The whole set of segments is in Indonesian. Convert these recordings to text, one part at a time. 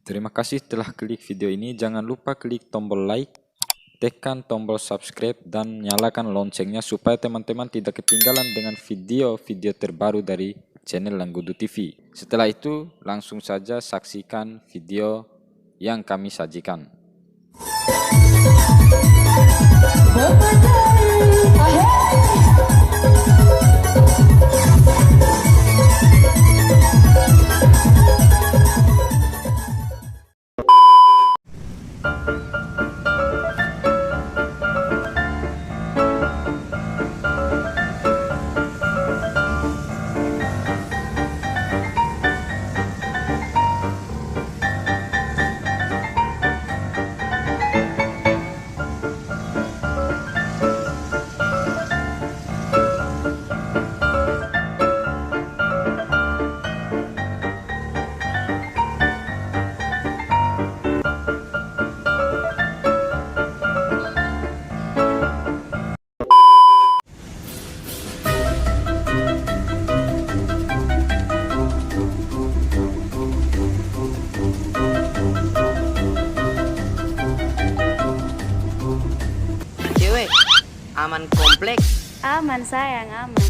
Terima kasih telah klik video ini. Jangan lupa klik tombol like, tekan tombol subscribe, dan nyalakan loncengnya supaya teman-teman tidak ketinggalan dengan video-video terbaru dari channel Langgudu TV. Setelah itu, langsung saja saksikan video yang kami sajikan. Cewek, aman kompleks. Aman sayang, aman.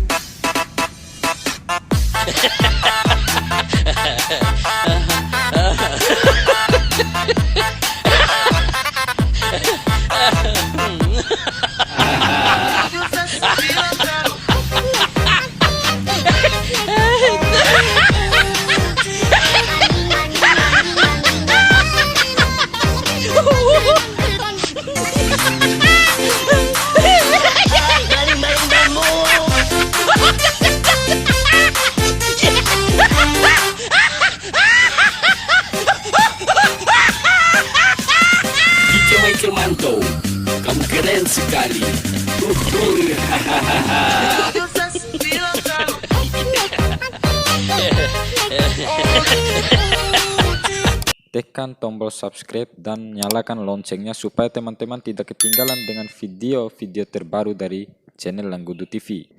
Mantap, kamu keren sekali. Tekan tombol subscribe dan nyalakan loncengnya supaya teman-teman tidak ketinggalan dengan video-video terbaru dari channel Langgudu TV.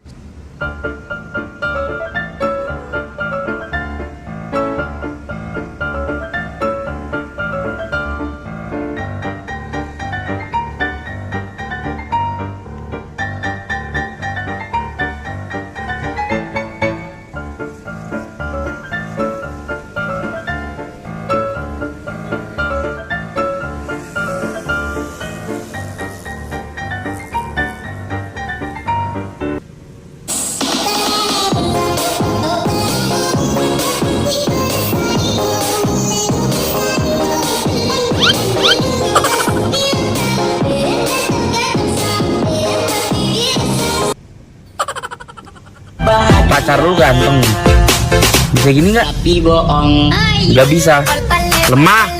Pacar lu ganteng, bisa gini nggak? Tapi bohong. Nggak bisa, lemah.